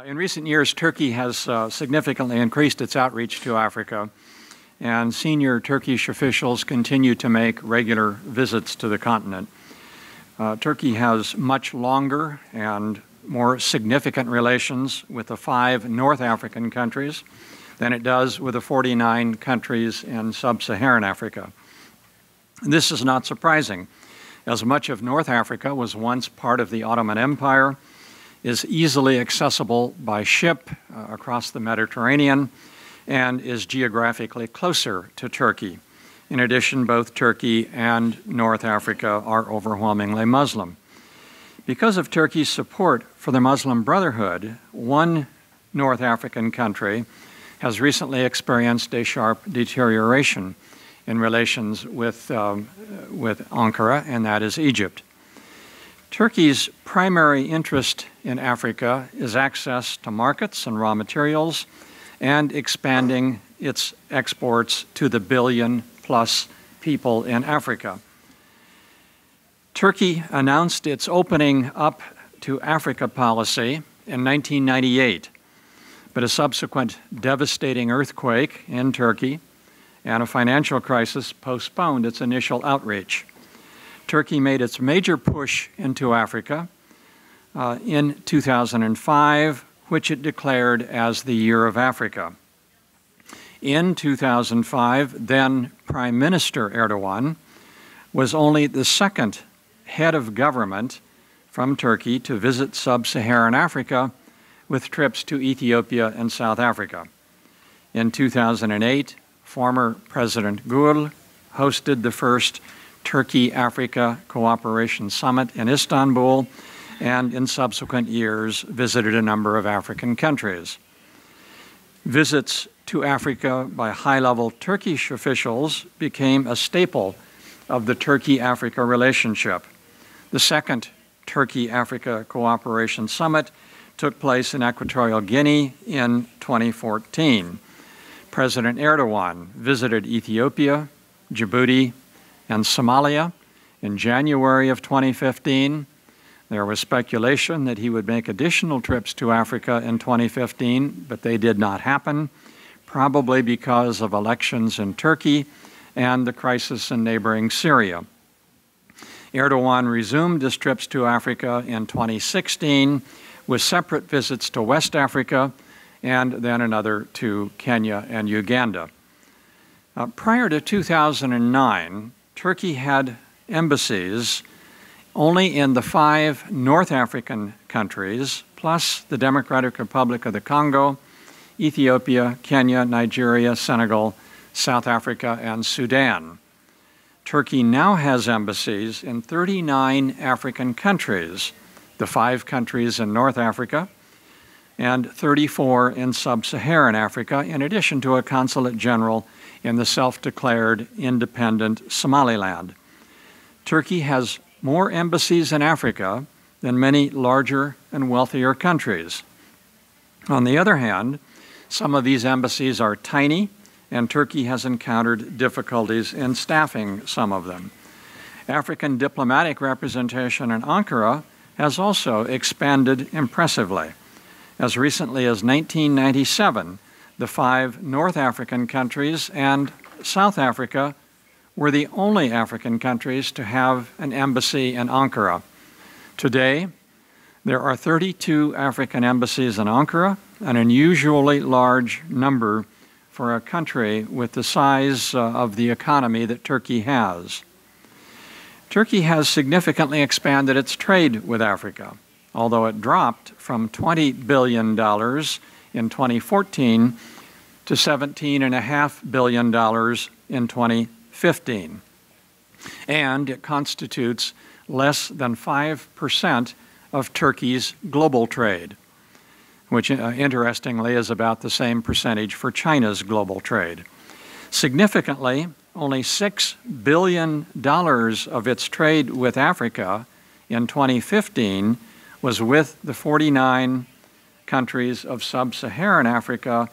In recent years, Turkey has significantly increased its outreach to Africa, and senior Turkish officials continue to make regular visits to the continent. Turkey has much longer and more significant relations with the 5 North African countries than it does with the 49 countries in sub-Saharan Africa. This is not surprising, as much of North Africa was once part of the Ottoman Empire, is easily accessible by ship across the Mediterranean, and is geographically closer to Turkey. In addition, both Turkey and North Africa are overwhelmingly Muslim. Because of Turkey's support for the Muslim Brotherhood, one North African country has recently experienced a sharp deterioration in relations with Ankara, and that is Egypt. Turkey's primary interest in Africa is access to markets and raw materials and expanding its exports to the billion-plus people in Africa. Turkey announced its opening up to Africa policy in 1998, but a subsequent devastating earthquake in Turkey and a financial crisis postponed its initial outreach. Turkey made its major push into Africa in 2005, which it declared as the Year of Africa. In 2005, then Prime Minister Erdogan was only the second head of government from Turkey to visit sub-Saharan Africa, with trips to Ethiopia and South Africa. In 2008, former President Gül hosted the first Turkey-Africa Cooperation Summit in Istanbul, and in subsequent years visited a number of African countries. Visits to Africa by high-level Turkish officials became a staple of the Turkey-Africa relationship. The second Turkey-Africa Cooperation Summit took place in Equatorial Guinea in 2014. President Erdogan visited Ethiopia, Djibouti, and Somalia in January of 2015. There was speculation that he would make additional trips to Africa in 2015, but they did not happen, probably because of elections in Turkey and the crisis in neighboring Syria. Erdogan resumed his trips to Africa in 2016 with separate visits to West Africa and then another to Kenya and Uganda. Prior to 2009, Turkey had embassies only in the 5 North African countries, plus the Democratic Republic of the Congo, Ethiopia, Kenya, Nigeria, Senegal, South Africa, and Sudan. Turkey now has embassies in 39 African countries, the 5 countries in North Africa, and 34 in sub-Saharan Africa, in addition to a consulate general in the self-declared independent Somaliland. Turkey has more embassies in Africa than many larger and wealthier countries. On the other hand, some of these embassies are tiny, and Turkey has encountered difficulties in staffing some of them. African diplomatic representation in Ankara has also expanded impressively. As recently as 1997, the 5 North African countries and South Africa were the only African countries to have an embassy in Ankara. Today, there are 32 African embassies in Ankara, an unusually large number for a country with the size of the economy that Turkey has. Turkey has significantly expanded its trade with Africa, although it dropped from $20 billion in 2014 to $17.5 billion in 2015. And it constitutes less than 5% of Turkey's global trade, which interestingly is about the same percentage for China's global trade. Significantly, only $6 billion of its trade with Africa in 2015 was with the 49 countries of sub-Saharan Africa,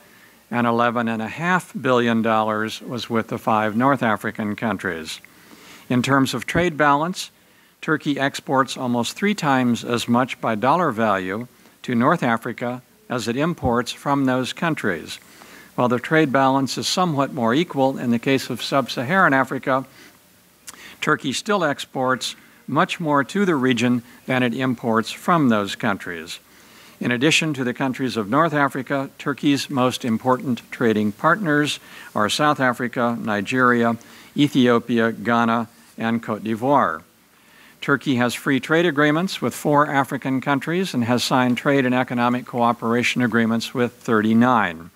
and $11.5 billion was with the 5 North African countries. In terms of trade balance, Turkey exports almost 3 times as much by dollar value to North Africa as it imports from those countries. While the trade balance is somewhat more equal in the case of sub-Saharan Africa, Turkey still exports much more to the region than it imports from those countries. In addition to the countries of North Africa, Turkey's most important trading partners are South Africa, Nigeria, Ethiopia, Ghana, and Cote d'Ivoire. Turkey has free trade agreements with 4 African countries and has signed trade and economic cooperation agreements with 39.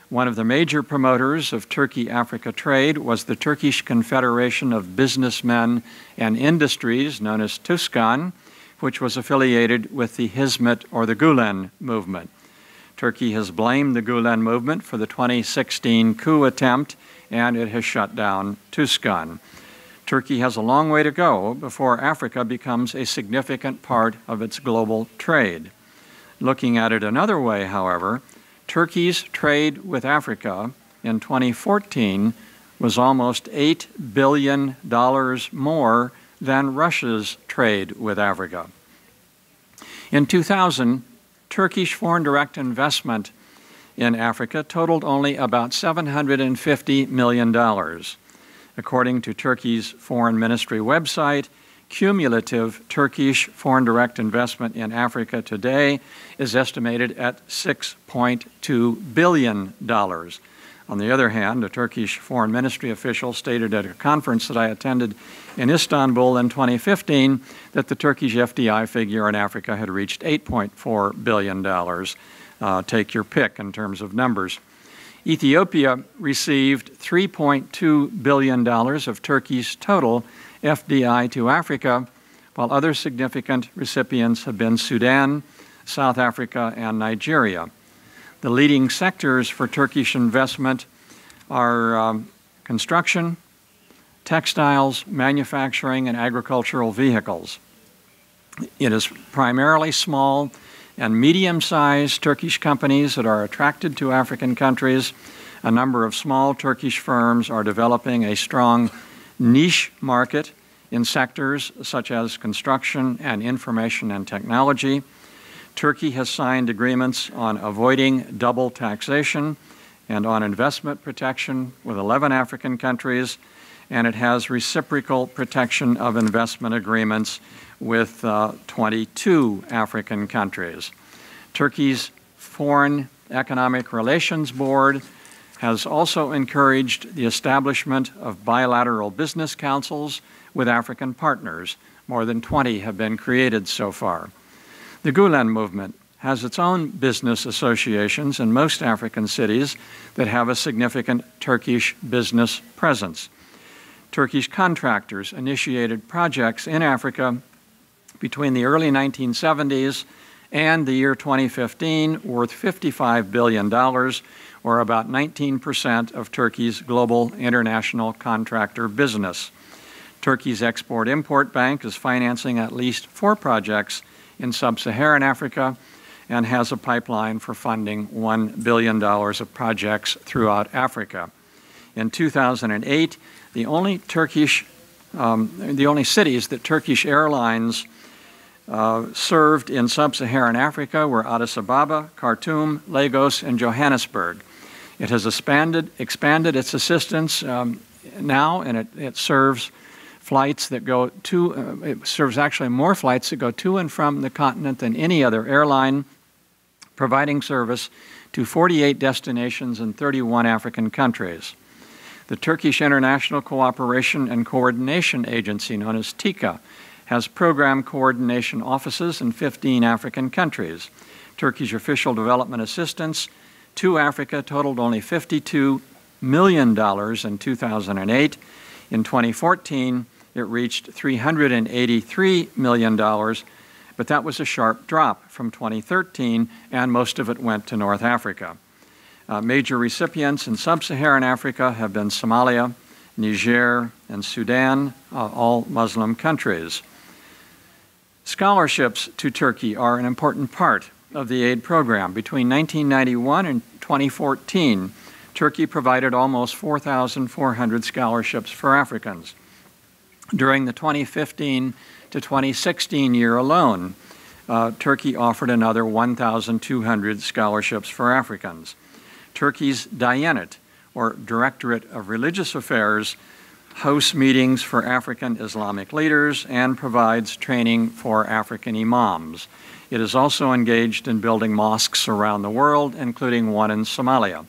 One of the major promoters of Turkey-Africa trade was the Turkish Confederation of Businessmen and Industries, known as TÜSKAN, which was affiliated with the Hizmet or the Gulen movement. Turkey has blamed the Gulen movement for the 2016 coup attempt, and it has shut down TÜSKAN. Turkey has a long way to go before Africa becomes a significant part of its global trade. Looking at it another way, however, Turkey's trade with Africa in 2014 was almost $8 billion more than Russia's trade with Africa. In 2000, Turkish foreign direct investment in Africa totaled only about $750 million. According to Turkey's Foreign Ministry website, cumulative Turkish foreign direct investment in Africa today is estimated at $6.2 billion. On the other hand, a Turkish Foreign Ministry official stated at a conference that I attended in Istanbul in 2015 that the Turkish FDI figure in Africa had reached $8.4 billion. Take your pick in terms of numbers. Ethiopia received $3.2 billion of Turkey's total FDI to Africa, while other significant recipients have been Sudan, South Africa, and Nigeria. The leading sectors for Turkish investment are construction, textiles, manufacturing, and agricultural vehicles. It is primarily small and medium-sized Turkish companies that are attracted to African countries. A number of small Turkish firms are developing a strong niche market in sectors such as construction and information and technology. Turkey has signed agreements on avoiding double taxation and on investment protection with 11 African countries, and it has reciprocal protection of investment agreements with 22 African countries. Turkey's Foreign Economic Relations Board has also encouraged the establishment of bilateral business councils with African partners. More than 20 have been created so far. The Gulen movement has its own business associations in most African cities that have a significant Turkish business presence. Turkish contractors initiated projects in Africa between the early 1970s and the year 2015 worth $55 billion, or about 19% of Turkey's global international contractor business. Turkey's Export-Import Bank is financing at least 4 projects in sub-Saharan Africa and has a pipeline for funding $1 billion of projects throughout Africa. In 2008, the only cities that Turkish Airlines served in sub-Saharan Africa were Addis Ababa, Khartoum, Lagos, and Johannesburg. It has expanded its assistance now, and it serves flights that go to, it serves actually more flights that go to and from the continent than any other airline, providing service to 48 destinations in 31 African countries. The Turkish International Cooperation and Coordination Agency, known as TICA, has program coordination offices in 15 African countries. Turkish official development assistance to Africa totaled only $52 million in 2008. In 2014, it reached $383 million, but that was a sharp drop from 2013, and most of it went to North Africa. Major recipients in sub-Saharan Africa have been Somalia, Niger, and Sudan, all Muslim countries. Scholarships to Turkey are an important part of the aid program. Between 1991 and 2014, Turkey provided almost 4,400 scholarships for Africans. During the 2015 to 2016 year alone, Turkey offered another 1,200 scholarships for Africans. Turkey's Diyanet, or Directorate of Religious Affairs, hosts meetings for African Islamic leaders and provides training for African imams. It is also engaged in building mosques around the world, including one in Somalia.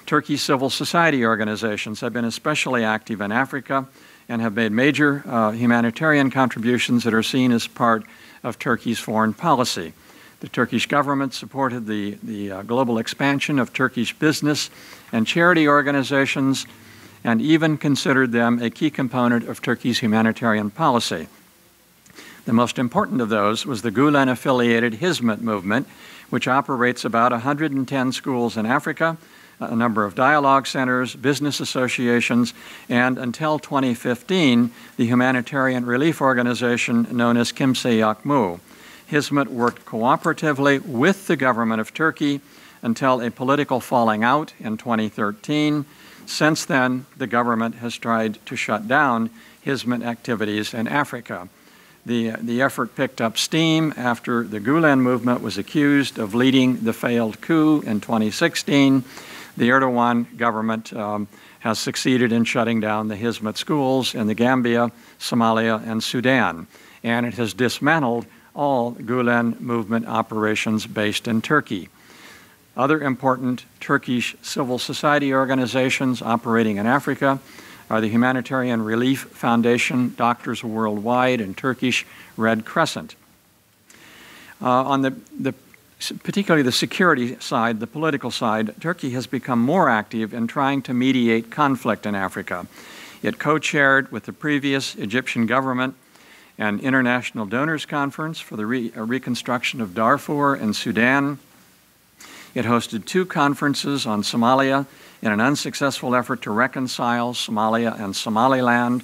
Turkey's civil society organizations have been especially active in Africa and have made major humanitarian contributions that are seen as part of Turkey's foreign policy. The Turkish government supported the global expansion of Turkish business and charity organizations and even considered them a key component of Turkey's humanitarian policy. The most important of those was the Gulen-affiliated Hizmet movement, which operates about 110 schools in Africa, a number of dialogue centers, business associations, and until 2015, the humanitarian relief organization known as Kimse Yakmu. Hizmet worked cooperatively with the government of Turkey until a political falling out in 2013. Since then, the government has tried to shut down Hizmet activities in Africa. The effort picked up steam after the Gulen movement was accused of leading the failed coup in 2016. The Erdogan government has succeeded in shutting down the Hizmet schools in the Gambia, Somalia, and Sudan, and it has dismantled all Gulen movement operations based in Turkey. Other important Turkish civil society organizations operating in Africa are the Humanitarian Relief Foundation, Doctors Worldwide, and Turkish Red Crescent. On particularly the security side, the political side, Turkey has become more active in trying to mediate conflict in Africa. It co-chaired with the previous Egyptian government an international donors conference for the reconstruction of Darfur and Sudan. It hosted 2 conferences on Somalia in an unsuccessful effort to reconcile Somalia and Somaliland.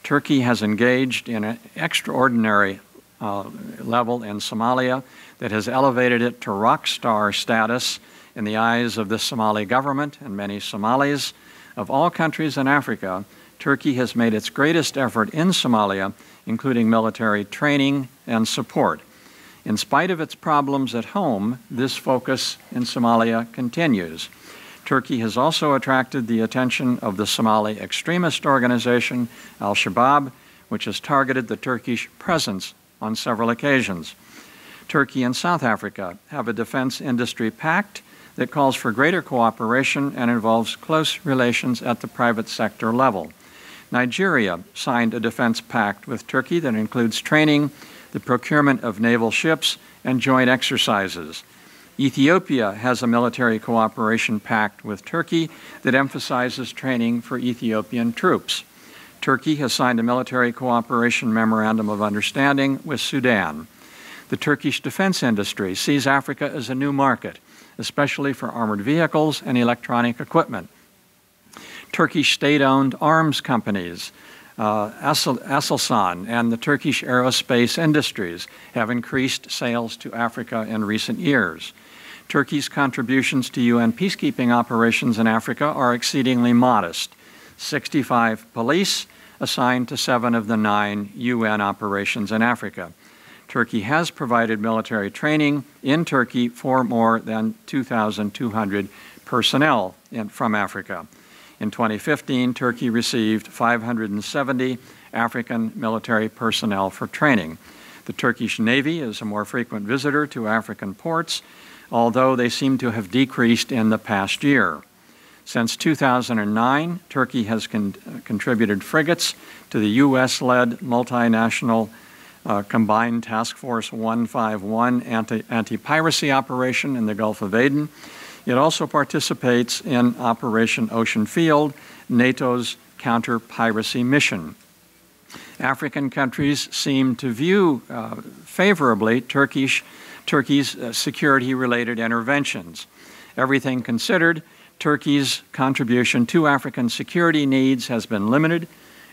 Turkey has engaged in an extraordinary level in Somalia that has elevated it to rock star status in the eyes of the Somali government and many Somalis. Of all countries in Africa, Turkey has made its greatest effort in Somalia, including military training and support. In spite of its problems at home, this focus in Somalia continues. Turkey has also attracted the attention of the Somali extremist organization Al-Shabaab, which has targeted the Turkish presence on several occasions. Turkey and South Africa have a defense industry pact that calls for greater cooperation and involves close relations at the private sector level. Nigeria signed a defense pact with Turkey that includes training, the procurement of naval ships, and joint exercises. Ethiopia has a military cooperation pact with Turkey that emphasizes training for Ethiopian troops. Turkey has signed a military cooperation memorandum of understanding with Sudan. The Turkish defense industry sees Africa as a new market, especially for armored vehicles and electronic equipment. Turkish state-owned arms companies, Aselsan and the Turkish aerospace industries have increased sales to Africa in recent years. Turkey's contributions to UN peacekeeping operations in Africa are exceedingly modest. 65 police assigned to 7 of the 9 UN operations in Africa. Turkey has provided military training in Turkey for more than 2,200 personnel from Africa. In 2015, Turkey received 570 African military personnel for training. The Turkish Navy is a more frequent visitor to African ports, although they seem to have decreased in the past year. Since 2009, Turkey has contributed frigates to the U.S.-led multinational Combined Task Force 151 anti-piracy operation in the Gulf of Aden. It also participates in Operation Ocean Field, NATO's counter-piracy mission. African countries seem to view favorably Turkey's security-related interventions. Everything considered, Turkey's contribution to African security needs has been limited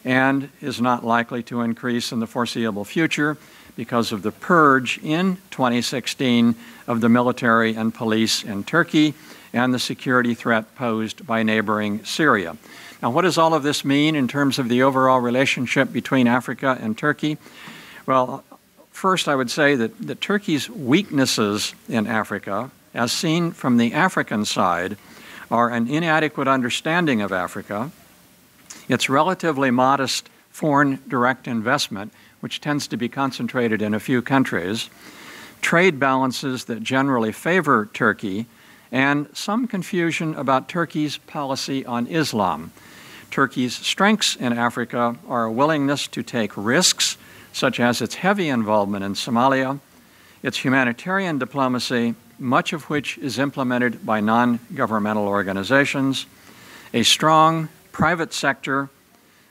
and is not likely to increase in the foreseeable future because of the purge in 2016 of the military and police in Turkey and the security threat posed by neighboring Syria. Now, what does all of this mean in terms of the overall relationship between Africa and Turkey? Well, First, I would say that Turkey's weaknesses in Africa, as seen from the African side, are an inadequate understanding of Africa, its relatively modest foreign direct investment, which tends to be concentrated in a few countries, trade balances that generally favor Turkey, and some confusion about Turkey's policy on Islam. Turkey's strengths in Africa are a willingness to take risks, such as its heavy involvement in Somalia, its humanitarian diplomacy, much of which is implemented by non-governmental organizations, a strong private sector,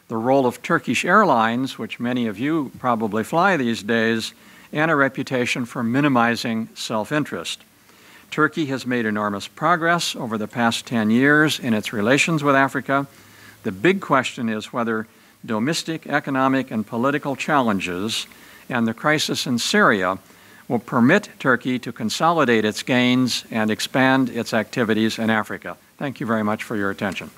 the role of Turkish Airlines, which many of you probably fly these days, and a reputation for minimizing self-interest. Turkey has made enormous progress over the past 10 years in its relations with Africa. The big question is whether domestic, economic, and political challenges and the crisis in Syria will permit Turkey to consolidate its gains and expand its activities in Africa. Thank you very much for your attention.